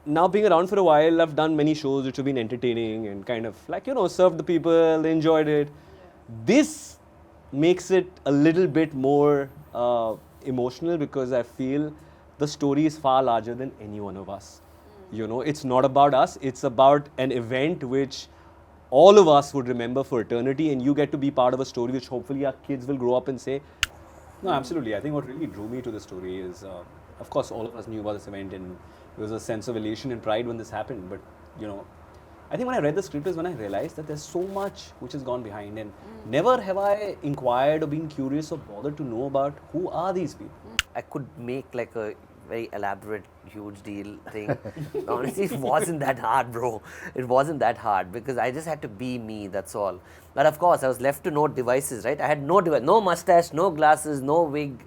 now being around for a while, I've done many shows which have been entertaining and kind of like, served the people, they enjoyed it. This makes it a little bit more emotional because I feel the story is far larger than any one of us. It's not about us, it's about an event which all of us would remember for eternity, and you get to be part of a story which hopefully our kids will grow up and say, no, absolutely. I think what really drew me to the story is, of course, all of us knew about this event and there was a sense of elation and pride when this happened. But, I think when I read the script is when I realized that there's so much which has gone behind, and never have I inquired or been curious or bothered to know about who are these people. I could make like a very elaborate, huge deal thing. Honestly, it wasn't that hard, bro. It wasn't that hard because I just had to be me, that's all. But of course, I was left to no devices, right? I had no device, no mustache, no glasses, no wig.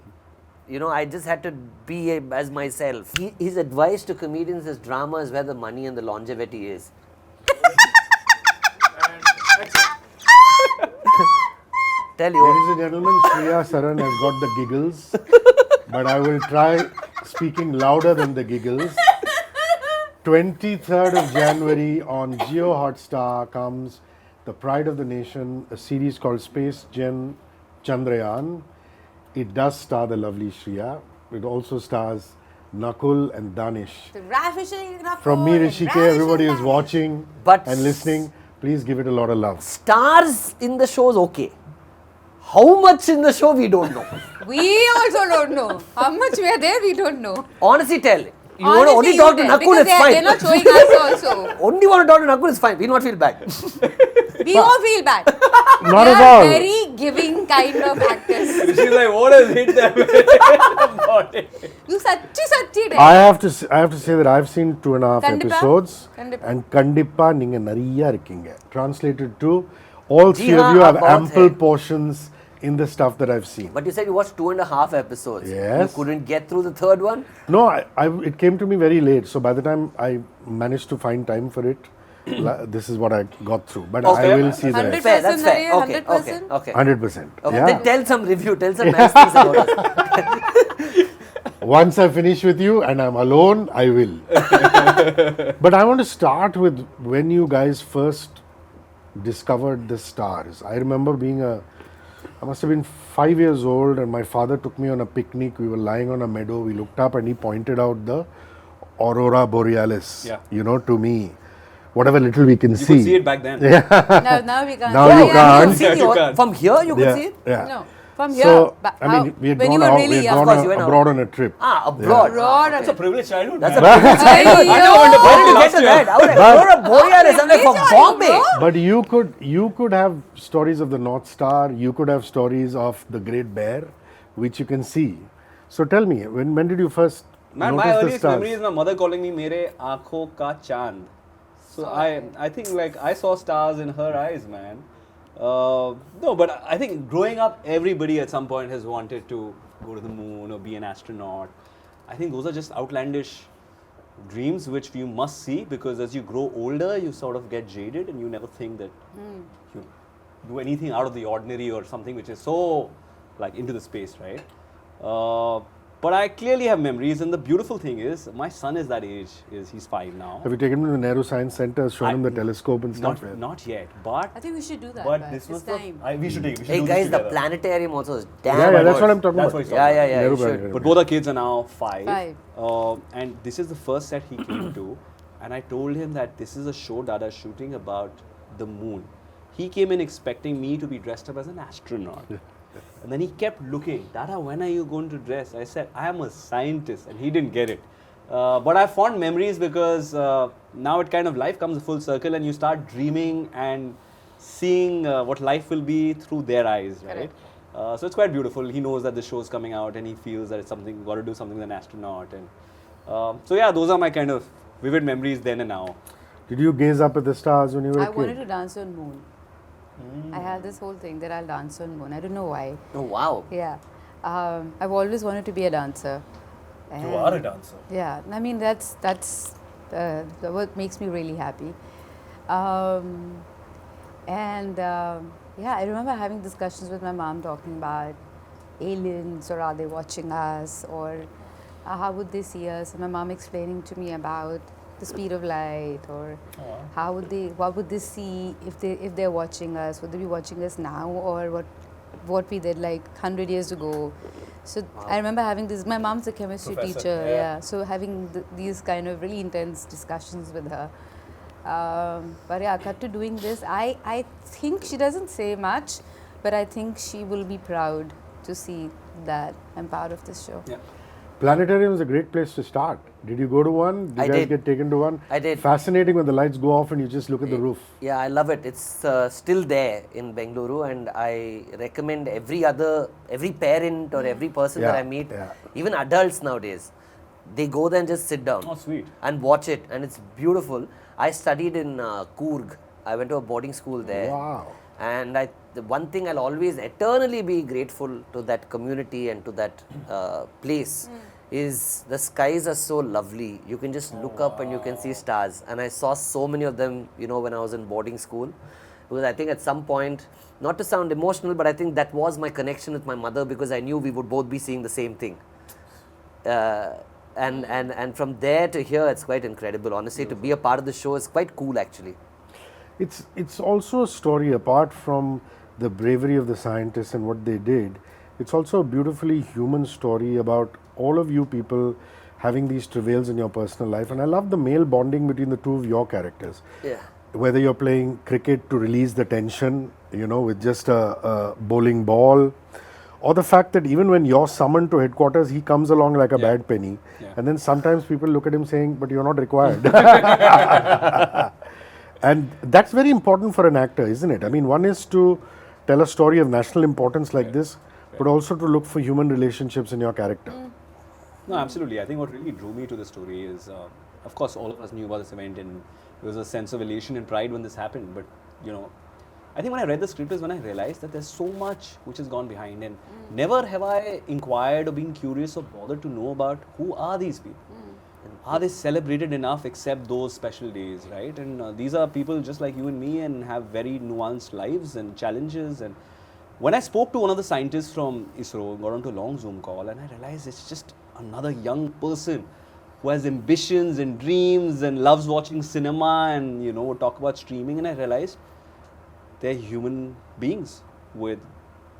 I just had to be as myself. His advice to comedians is drama is where the money and the longevity is. Tell you. Ladies and gentlemen, Shriya Saran has got the giggles, but I will try speaking louder than the giggles. 23rd of January on Jio Hotstar comes The Pride of the Nation, a series called Space Gen Chandrayaan. It does star the lovely Shriya. It also stars Nakuul and Danish. From me, Hrishi K, everybody is watching and listening. Please give it a lot of love. Stars in the show is okay. How much in the show, we don't know. We also don't know. How much we are there, we don't know. Honestly, tell. You want to only talk to Nakuul, it's fine. They're not showing us also. Only want to talk to Nakuul, it's fine. We not feel bad. We won't feel bad. Not we at all. are very giving kind of actors. She's like, what has hit them? You sachi I have to say that I've seen 2.5 Kandippa? episodes Kandippa. and Kandippa ninga nariya irkinga. Translated to all three Ji of you haan, have bahut ample hai. portions in the stuff that I've seen. But you said you watched 2.5 episodes. Yes. You couldn't get through the third one? No, it came to me very late. So by the time I managed to find time for it, this is what I got through. But Okay. I will see the 100%. rest. Fair, that's fair. 100%. Okay, okay, okay. 100%. Okay, Yeah. then tell some review, tell some nice things about us. Once I finish with you and I'm alone, I will. But I want to start with when you guys first discovered the stars. I remember I must have been 5 years old, and my father took me on a picnic. We were lying on a meadow. We looked up and he pointed out the Aurora Borealis, to me. Whatever little we can You see. could see it back then. Now we can't. Now Yeah, you yeah, can't. See You the- can't. From here, you could see it? Yeah. No. From here. So, but I mean, we had when gone you were out, really we had young. gone Of course, you went out. abroad on a trip. Abroad. Abroad. That's a privileged childhood. That's a man. privileged childhood. I know, where did you get to that? I would Aurora Borealis, I'm like from Bombay. But you could have stories of the North Star. You could have stories of the Great Bear, which you can see. So tell me, when did you first Man, notice my the earliest stars? memory is my mother calling me "Mere aankhon ka chand." So I think like I saw stars in her eyes, man. No, but I think growing up, everybody at some point has wanted to go to the moon or be an astronaut. I think those are just outlandish dreams which you must see, because as you grow older, you sort of get jaded and you never think that you do anything out of the ordinary or something which is so like into the space, right? But I clearly have memories, and the beautiful thing is, my son is that age. He's 5 now. Have you taken him to the Nehru Science Center, shown him the telescope and stuff? Not yet, but I think we should do that. but this was time. we should take. We should Hey do guys, this the together. planetarium also is Yeah, damn yeah, that's good. what I'm talking That's about. what he's Yeah, talking yeah, yeah, Nehru you should. Planetarium. But both our kids are now 5. 5. And this is the first set he came to, and I told him that this is a show Dada's shooting about the moon. He came in expecting me to be dressed up as an astronaut. And then he kept looking, Dada, when are you going to dress? I said, I am a scientist, and he didn't get it. But I have fond memories because now it kind of life comes full circle, and you start dreaming and seeing what life will be through their eyes, right? So it's quite beautiful. He knows that the show is coming out, and he feels that it's something, got to do something with an astronaut. And so yeah, those are my kind of vivid memories then and now. Did you gaze up at the stars when you were I a kid? wanted to dance on moon. I had this whole thing that I'll dance on moon. I don't know why. Oh, wow. Yeah. I've always wanted to be a dancer. You are a dancer. Yeah, I mean that's what makes me really happy. Yeah, I remember having discussions with my mom talking about aliens, or are they watching us, or how would they see us? And my mom explaining to me about the speed of light, or how would they, what would they see if they're watching us? Would they be watching us now, or what we did like 100 years ago? So I remember having this. My mom's a chemistry Professor, teacher, yeah. yeah. So having these kind of really intense discussions with her. But yeah, cut to doing this. I think she doesn't say much, but I think she will be proud to see that I'm part of this show. Yeah. Planetarium is a great place to start. Did you go to one? Did I you guys did. get taken to one? I did. Fascinating when the lights go off and you just look at the roof. Yeah, I love it. It's still there in Bengaluru, and I recommend every parent or every person that Yeah, I meet, yeah. even adults nowadays, they go there and just sit down Oh, sweet. and watch it, and it's beautiful. I studied in Coorg. I went to a boarding school there. Wow. And the one thing I'll always eternally be grateful to that community and to that place is the skies are so lovely. You can just look up and you can see stars. And I saw so many of them, when I was in boarding school. Because I think at some point, not to sound emotional, but I think that was my connection with my mother, because I knew we would both be seeing the same thing. And from there to here, it's quite incredible. Honestly, to be a part of the show is quite cool, actually. It's also a story, apart from the bravery of the scientists and what they did. It's also a beautifully human story about all of you people having these travails in your personal life. And I love the male bonding between the two of your characters. Yeah. Whether you're playing cricket to release the tension, with just a bowling ball, or the fact that even when you're summoned to headquarters, he comes along like a bad penny. Yeah. And then sometimes people look at him saying, but you're not required. And that's very important for an actor, isn't it? I mean, one is to tell a story of national importance like this, but also to look for human relationships in your character. No, absolutely. I think what really drew me to the story is, of course, all of us knew about this event, and there was a sense of elation and pride when this happened. But, I think when I read the script is when I realized that there's so much which has gone behind, and never have I inquired or been curious or bothered to know about who are these people. And are they celebrated enough except those special days, right? And these are people just like you and me and have very nuanced lives and challenges. And when I spoke to one of the scientists from ISRO, got onto a long Zoom call, and I realized it's just another young person who has ambitions and dreams and loves watching cinema and, talk about streaming. And I realized they're human beings with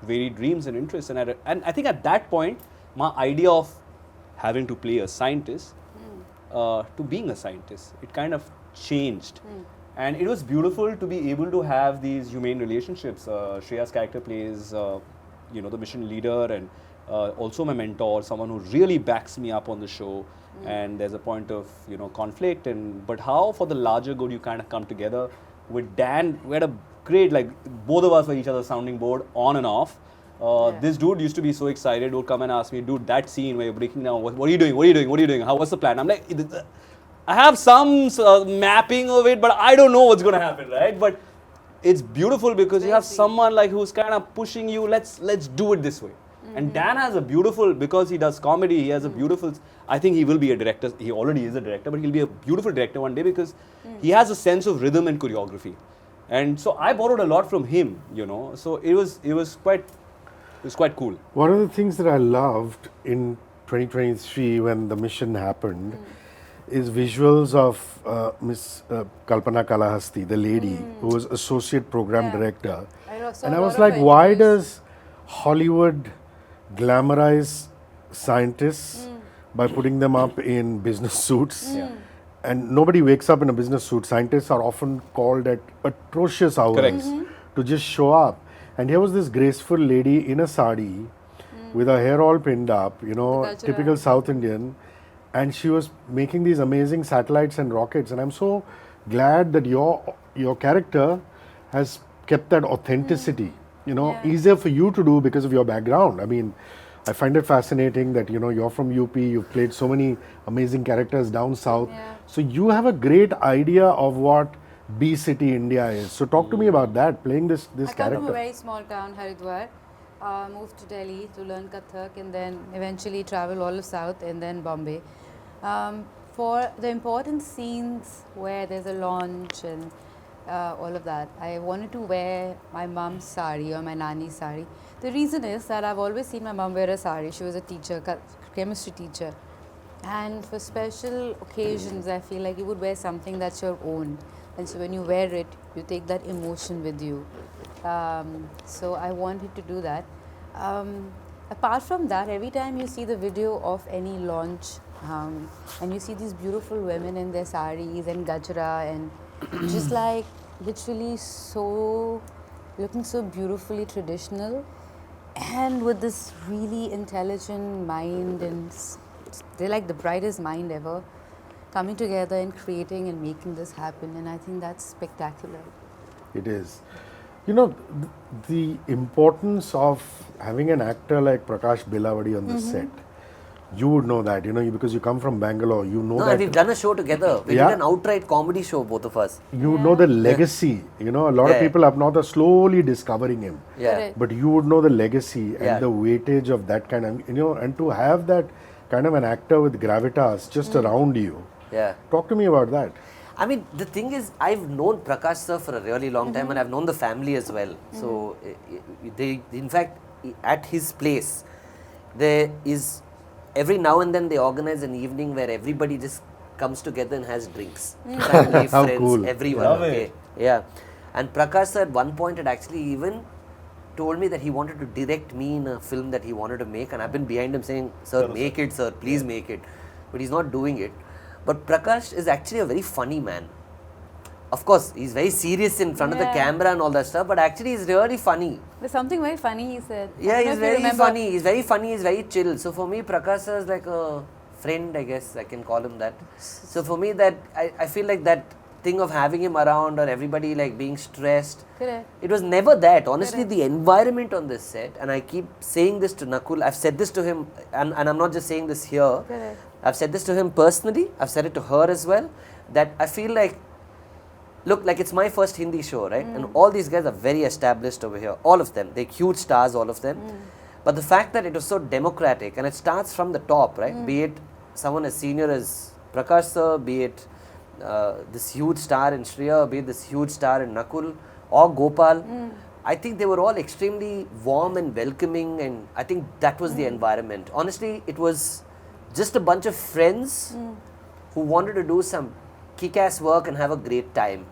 varied dreams and interests. And I think at that point, my idea of having to play a scientist to being a scientist, it kind of changed. And it was beautiful to be able to have these humane relationships. Shriya's character plays, the mission leader, and also my mentor, someone who really backs me up on the show. And there's a point of, conflict. But how for the larger good you kind of come together. With Dan, we had a great, both of us were each other's sounding board on and off. This dude used to be so excited, would come and ask me, dude, that scene where you're breaking down, what are you doing? What are you doing? What are you doing? What's the plan? I'm like, I have some mapping of it, but I don't know what's going to happen, right? But it's beautiful because you have someone who's kind of pushing you, let's do it this way. And Dan has a beautiful, because he does comedy, he has a beautiful, I think he will be a director, he already is a director, but he'll be a beautiful director one day because he has a sense of rhythm and choreography. And so I borrowed a lot from him, so it was quite cool. One of the things that I loved in 2023 when the mission happened is visuals of Miss Kalpana Kalahasti, the lady who was associate program director. And I was like, why does Hollywood glamorize scientists by putting them up in business suits? And nobody wakes up in a business suit. Scientists are often called at atrocious hours to just show up. And here was this graceful lady in a sari with her hair all pinned up, typical South Indian. And she was making these amazing satellites and rockets. And I'm so glad that your character has kept that authenticity, easier for you to do because of your background. I mean, I find it fascinating that, you're from UP, you've played so many amazing characters down south. So you have a great idea of what B City India is. So talk to me about that, playing this I come character. from a very small town, Haridwar. Moved to Delhi to learn Kathak and then eventually travel all of South and then Bombay. For the important scenes where there's a launch and all of that, I wanted to wear my mom's sari or my nani's sari. The reason is that I've always seen my mom wear a sari. She was a teacher, chemistry teacher. And for special occasions, I feel like you would wear something that's your own. And so when you wear it, you take that emotion with you. So I wanted to do that. Apart from that, every time you see the video of any launch, and you see these beautiful women in their saris and gajra and just like literally so looking so beautifully traditional and with this really intelligent mind and they're like the brightest mind ever coming together and creating and making this happen, and I think that's spectacular. It is. You know, the importance of having an actor like Prakash Belavadi on the set. You would know that, because you come from Bangalore. You know No, that. we've done a show together. We Yeah. did an outright comedy show, both of us. You know the legacy. A lot of Yeah. people up north are slowly discovering him. Yeah. Correct. But you would know the legacy and Yeah. the weightage of that kind of, and to have that kind of an actor with gravitas just around you. Yeah. Talk to me about that. I mean, the thing is, I've known Prakash sir for a really long time, and I've known the family as well. So, they, in fact, at his place, there is every now and then they organize an evening where everybody just comes together and has drinks. Family, How friends, cool. everyone. Love Okay. it. Yeah. And Prakash sir at one point had actually even told me that he wanted to direct me in a film that he wanted to make, and I've been behind him saying, "Sir, make it, sir, please make it." But he's not doing it. But Prakash is actually a very funny man. Of course, he's very serious in front of the Yeah. camera and all that stuff, but actually he's really funny. There's something very funny he said. I Yeah, don't know he's if you very remember. funny. He's very funny. He's very chill. So for me, Prakash sir is like a friend, I guess I can call him that. So for me, that I feel like that thing of having him around or everybody like being stressed. Correct. It was never that. Honestly, Correct. the environment on this set, and I keep saying this to Nakuul. I've said this to him, and I'm not just saying this here. Correct. I've said this to him personally. I've said it to her as well. That I feel like. Look, like it's my first Hindi show, right? And all these guys are very established over here. All of them. They're huge stars, all of them. But the fact that it was so democratic and it starts from the top, right? Be it someone as senior as Prakash sir, be it this huge star in Shriya, be it this huge star in Nakuul or Gopal. I think they were all extremely warm and welcoming, and I think that was the environment. Honestly, it was just a bunch of friends who wanted to do some kick-ass work and have a great time.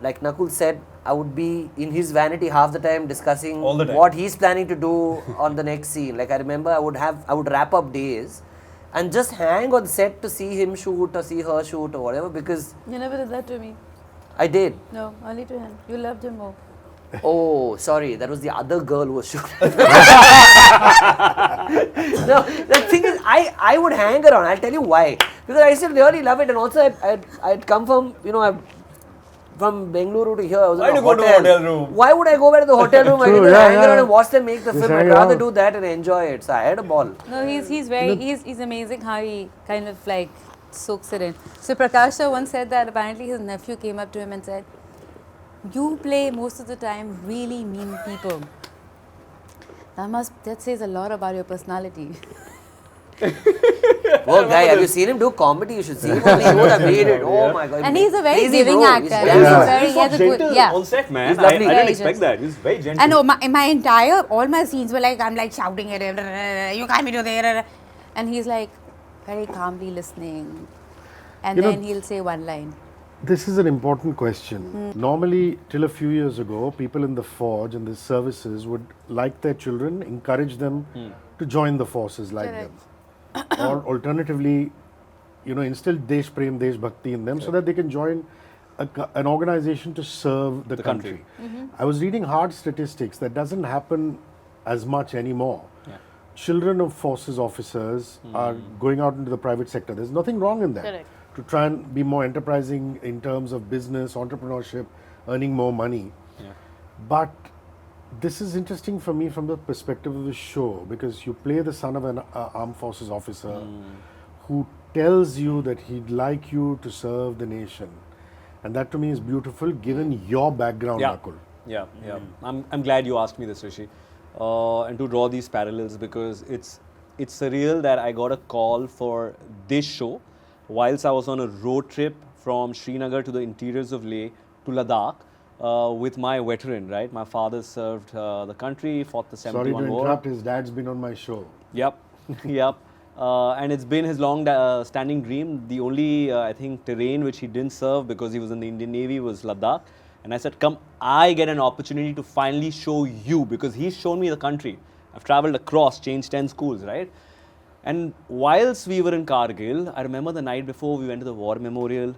Like Nakuul said, I would be in his vanity half the time discussing All the time. what he's planning to do on the next scene. Like I remember I would wrap up days and just hang on set to see him shoot or see her shoot or whatever, because You never did that to me. I did. No, only to him. You loved him more. Oh, sorry, that was the other girl who was shooting. No, the thing is, I would hang around. I'll tell you why. Because I still really love it, and also I'd come from, from Bengaluru to here. I was Why in do a you go to a hotel room? Why would I go back to the hotel room? I True, can just yeah, hang around yeah. and watch them make the Just film. hang I'd rather around. do that and enjoy it. So I had a ball. No, he's amazing how he kind of like soaks it in. So Prakash sir once said that apparently his nephew came up to him and said, "You play most of the time really mean people. That says a lot about your personality." Well, guy, have you seen him do comedy? You should see him on the show that made it. Oh my god. And he's a very Crazy giving bro. actor. He's He's very Yeah. very, He's he has so a good, gentle on set, man. He's I lovely. didn't Very expect gentle. that. He's very gentle. I know all my scenes were like, I'm like shouting at him, "You can't be doing that." And he's like very calmly listening. And then he'll say one line. This is an important question. Normally, till a few years ago, people in the forge and the services would like their children, encourage them to join the forces like them. Or alternatively, instill Desh Prem, Desh Bhakti in them so that they can join an organization to serve the country. I was reading hard statistics that doesn't happen as much anymore. Yeah. Children of forces officers are going out into the private sector. There's nothing wrong in that. Correct. To try and be more enterprising in terms of business, entrepreneurship, earning more money. Yeah. But this is interesting for me from the perspective of the show, because you play the son of an armed forces officer who tells you that he'd like you to serve the nation. And that to me is beautiful given your background, Yeah. Nakuul. Yeah, yeah. I'm glad you asked me this, Hrishi. And to draw these parallels, because it's surreal that I got a call for this show whilst I was on a road trip from Srinagar to the interiors of Leh to Ladakh with my veteran, right? My father served the country, fought the Sorry 71 to war. interrupt, his dad's been on my show. Yep, yep. and it's been his long standing dream. The only, I think, terrain which he didn't serve because he was in the Indian Navy was Ladakh. And I said, come, I get an opportunity to finally show you, because he's shown me the country. I've traveled across, changed 10 schools, right? And whilst we were in Kargil, I remember the night before we went to the war memorial,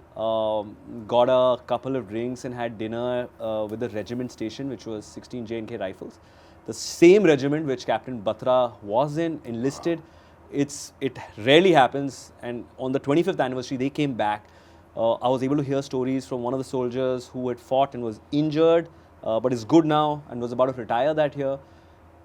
got a couple of drinks and had dinner with the regiment station, which was 16 J&K Rifles. The same regiment which Captain Batra was in, enlisted. It rarely happens. And on the 25th anniversary, they came back. I was able to hear stories from one of the soldiers who had fought and was injured, but is good now and was about to retire that year.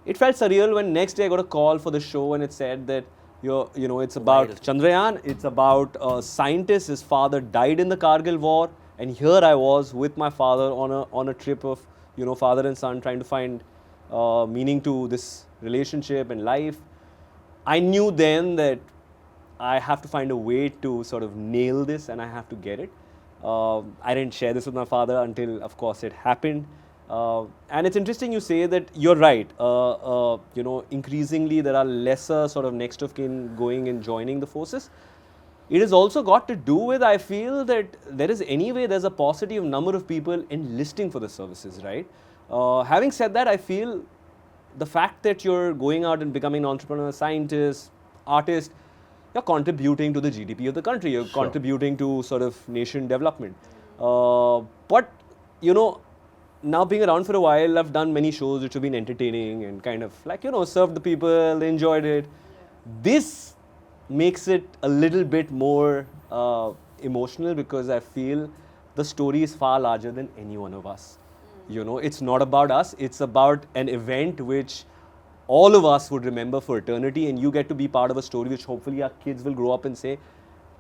It felt surreal when next day I got a call for the show and it said that it's about Wild. Chandrayaan, it's about a scientist. His father died in the Kargil war, and here I was with my father on a trip of father and son trying to find meaning to this relationship and life. I knew then that I have to find a way to sort of nail this and I have to get it. I didn't share this with my father until, of course, it happened. And it's interesting you say that you're right. Increasingly there are lesser sort of next of kin going and joining the forces. It has also got to do with, I feel, that there's a positive number of people enlisting for the services, right? Having said that, I feel the fact that you're going out and becoming an entrepreneur, scientist, artist, you're contributing to the GDP of the country. You're contributing to sort of nation development. But, now being around for a while, I've done many shows which have been entertaining and kind of served the people, they enjoyed it. This makes it a little bit more emotional because I feel the story is far larger than any one of us. It's not about us, it's about an event which all of us would remember for eternity, and you get to be part of a story which hopefully our kids will grow up and say,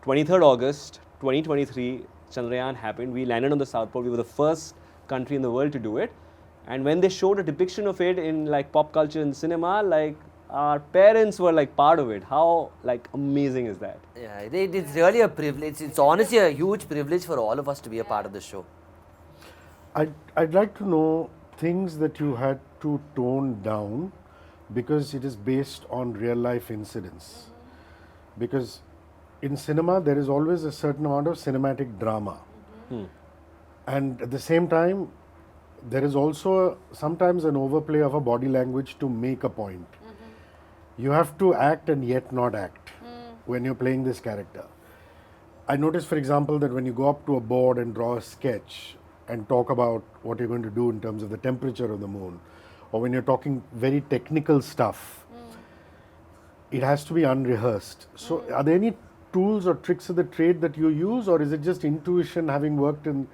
23rd August 2023, Chandrayaan happened, we landed on the South Pole, we were the first country in the world to do it. And when they showed a depiction of it in pop culture and cinema, our parents were part of it. How amazing is that? Yeah, it's really a privilege. It's honestly a huge privilege for all of us to be a part of the show. I'd like to know things that you had to tone down because it is based on real life incidents. Because in cinema, there is always a certain amount of cinematic drama. And at the same time, there is also sometimes an overplay of a body language to make a point. You have to act and yet not act when you're playing this character. I noticed, for example, that when you go up to a board and draw a sketch and talk about what you're going to do in terms of the temperature of the moon, or when you're talking very technical stuff, it has to be unrehearsed. So are there any tools or tricks of the trade that you use, or is it just intuition, having worked in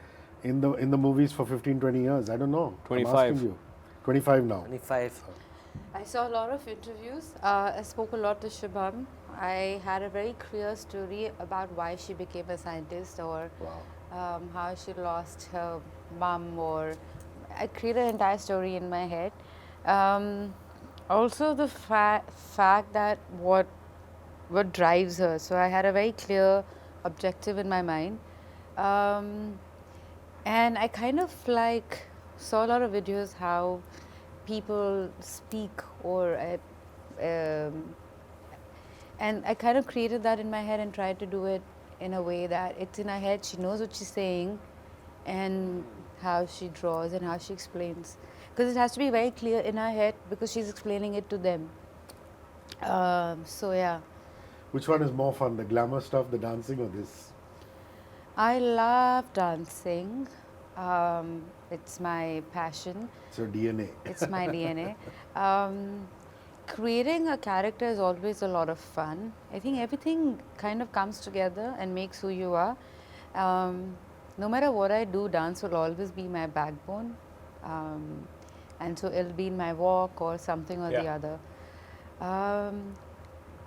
the movies for 15-20 years? I don't know. 25. I'm asking you. 25 now. 25. I saw a lot of interviews. I spoke a lot to Shubham. I had a very clear story about why she became a scientist, or how she lost her mum, or I created an entire story in my head. Also the fact that what drives her. So I had a very clear objective in my mind. And I kind of saw a lot of videos how people speak, or and I kind of created that in my head and tried to do it in a way that it's in her head, she knows what she's saying and how she draws and how she explains. Because it has to be very clear in her head because she's explaining it to them. So yeah. Which one is more fun, the glamour stuff, the dancing, or this? I love dancing. It's my passion. It's your DNA. It's my DNA. Creating a character is always a lot of fun. I think everything kind of comes together and makes who you are. No matter what I do, dance will always be my backbone. And so it'll be in my walk or something or the other.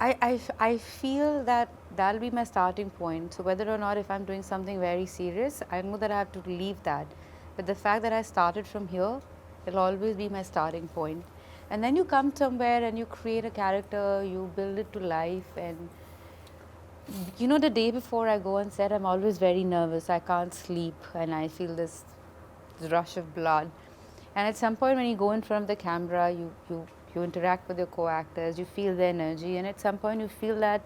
I feel that that'll be my starting point. So whether or not if I'm doing something very serious, I know that I have to leave that. But the fact that I started from here, it'll always be my starting point. And then you come somewhere and you create a character, you build it to life. And the day before I go on set, I'm always very nervous. I can't sleep and I feel this rush of blood. And at some point when you go in front of the camera, you you interact with your co-actors, you feel the energy, and at some point you feel that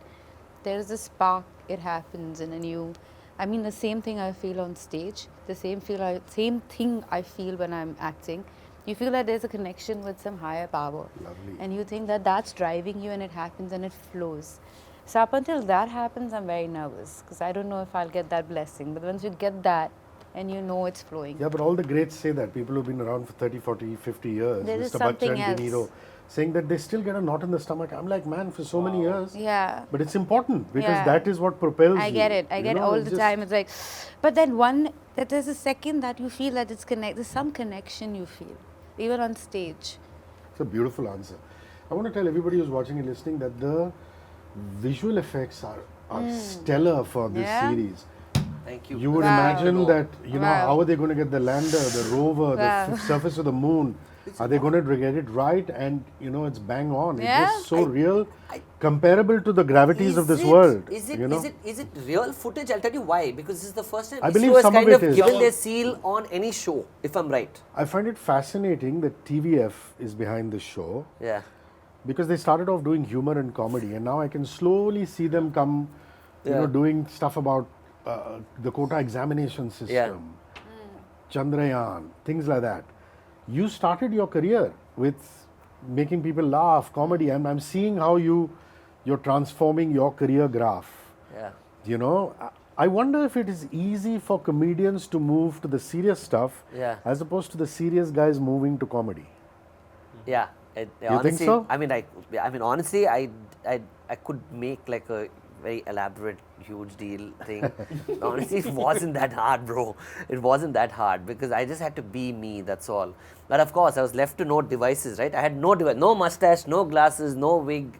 there is a spark, it happens, and then you, I mean, the same thing I feel on stage, the same thing I feel when I'm acting. You feel that there's a connection with some higher power. Lovely. And you think that that's driving you, and it happens and it flows. So up until that happens, I'm very nervous because I don't know if I'll get that blessing. But once you get that, and you know it's flowing. Yeah, but all the greats say that. People who've been around for 30, 40, 50 years, There is Mr. something Bachchan, De else. Niro, saying that they still get a knot in the stomach. I'm like, man, for so many years. Yeah. But it's important because Yeah. that is what propels I you. get it. I You get it know, all it's the just- time. It's like, but then that there's a second that you feel that it's there's some connection you feel, even on stage. It's a beautiful answer. I want to tell everybody who's watching and listening that the visual effects are stellar for this Yeah. series. Thank you. You would Wow. imagine that, you know, Wow. how are they going to get the lander, the rover, the Wow. surface of the moon? Are they going to get it right? And, you know, it's bang on. Yeah. It's just so real, comparable to the gravities of this world. Is it, you know? is it real footage? I'll tell you why. Because this is the first time I believe ISRO has some of kind it of is. given Some their of- seal on any show, if I'm right. I find it fascinating that TVF is behind the show Yeah. because they started off doing humor and comedy, and now I can slowly see them come, you know, doing stuff about the quota examination system, Chandrayaan, things like that. You started your career with making people laugh, comedy, and I'm seeing how you're transforming your career graph. Yeah. You know, I wonder if it is easy for comedians to move to the serious stuff Yeah. as opposed to the serious guys moving to comedy. Yeah. You think so? I mean, honestly, I could make like a very elaborate, huge deal thing. Honestly, it wasn't that hard, bro. It wasn't that hard because I just had to be me. That's all. But of course, I was left to no devices, right? I had no device, no mustache, no glasses, no wig.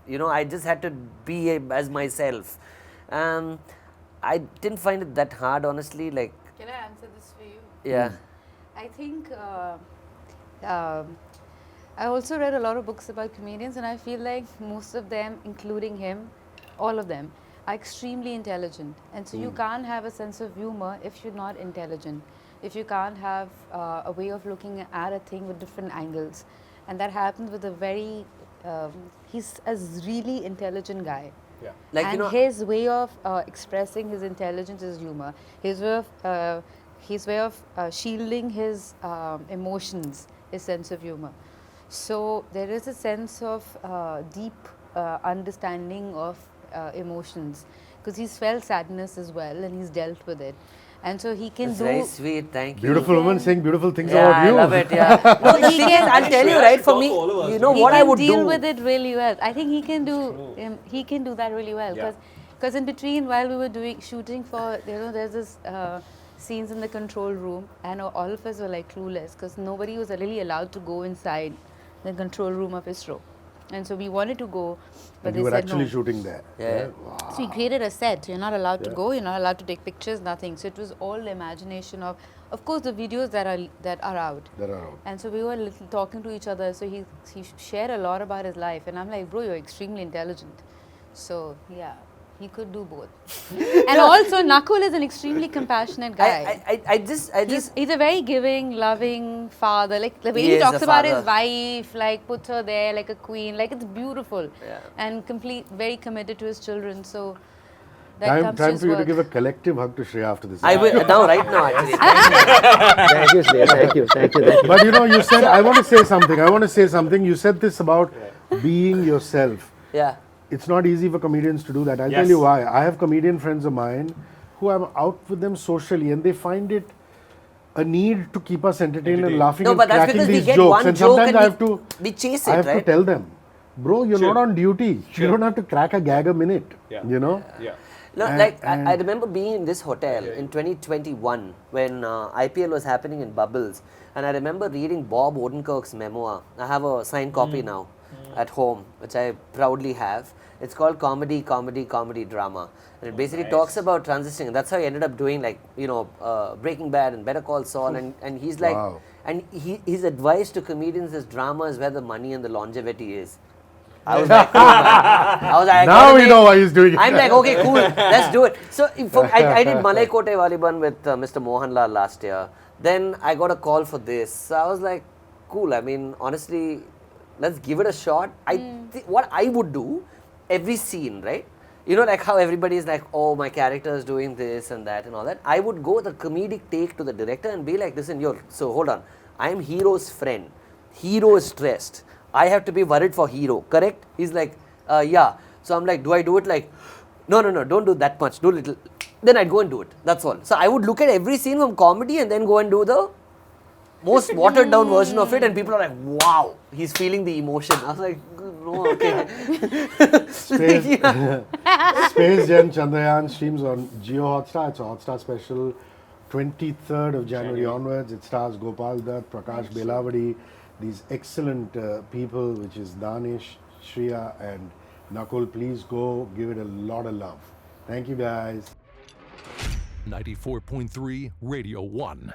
You know, I just had to be as myself. I didn't find it that hard, honestly. Like, Can I answer this for you? yeah. I think I also read a lot of books about comedians, and I feel like most of them, including him, all of them, are extremely intelligent. And so you can't have a sense of humor if you're not intelligent, if you can't have a way of looking at a thing with different angles. And that happens with a very, he's a really intelligent guy. Yeah. Like, And you know, his way of expressing his intelligence is humor. His way of shielding his emotions is sense of humor. So there is a sense of deep understanding of emotions because he's felt sadness as well and he's dealt with it, and so he can it's do. very sweet. Thank you. Beautiful woman saying beautiful things Yeah, about I you. love it. Yeah. No, the He thing can- is, I'll tell you, right? For me, Talk all of us. you know He what I can would deal do. with it really well. I think he can do. He can do that really well Yeah. because in between while we were shooting for there's this scenes in the control room and all of us were like clueless because nobody was really allowed to go inside the control room of ISRO, and so we wanted to go, but And they you were said actually no. shooting there. Yeah. Wow. So we created a set. You're not allowed to Yeah. go. You're not allowed to take pictures. Nothing. So it was all imagination of course, the videos that are out. That are out. And so we were talking to each other. So he shared a lot about his life, and I'm like, bro, you're extremely intelligent. So yeah, he could do both. And also, Nakuul is an extremely compassionate guy. I just He's a very giving, loving father. Like the way He he is talks a about his father. wife, like puts her there like a queen. Like it's beautiful. Yeah. And very committed to his children. So that comes Time his for you to work. give a collective hug to Shriya after this. I will now, right now, actually. Thank you, Shriya. Thank you. Thank you. But you know, you said, I want to say something. You said this about being yourself. Yeah. It's not easy for comedians to do that. I'll Yes. tell you why. I have comedian friends of mine who I'm out with them socially and they find it a need to keep us entertained and laughing No, and but that's cracking because we these get jokes. one And joke sometimes and I have to we chase I it, have to right? tell them, bro, you're not on duty. You don't have to crack a gag a minute. Yeah. You know? Yeah. No, And- like and- I remember being in this hotel in 2021 when IPL was happening in bubbles, and I remember reading Bob Odenkirk's memoir. I have a signed copy now at home, which I proudly have. It's called Comedy, Drama, and it basically talks about transitioning. That's how he ended up doing Breaking Bad and Better Call Saul, and he's like, Wow. and his advice to comedians is drama is where the money and the longevity is. I was like, cool, man. I was like, I Now gotta we make- know why he's doing it. I'm like, okay, cool, let's do it. So I did Malay Kote Valiban with Mr. Mohanlal last year. Then I got a call for this. So I was like, cool. I mean, honestly, let's give it a shot. What I would do, every scene, right? You know, like how everybody is like, oh, my character is doing this and that and all that. I would go the comedic take to the director and be like, listen, so hold on. I am hero's friend. Hero is stressed. I have to be worried for hero, correct? He's like, yeah. So I'm like, do I do it like, no, don't do that much, do little. Then I'd go and do it. That's all. So I would look at every scene from comedy and then go and do the most watered down version of it, and people are like, wow, he's feeling the emotion. I was like, no, okay. Space, Space Jam Chandrayaan streams on Jio Hotstar. It's a Hotstar special. 23rd of January onwards. It stars Gopal Dutt, Prakash Belavadi, these excellent people, which is Danish, Shriya and Nakuul. Please go give it a lot of love. Thank you guys. 94.3 Radio 1.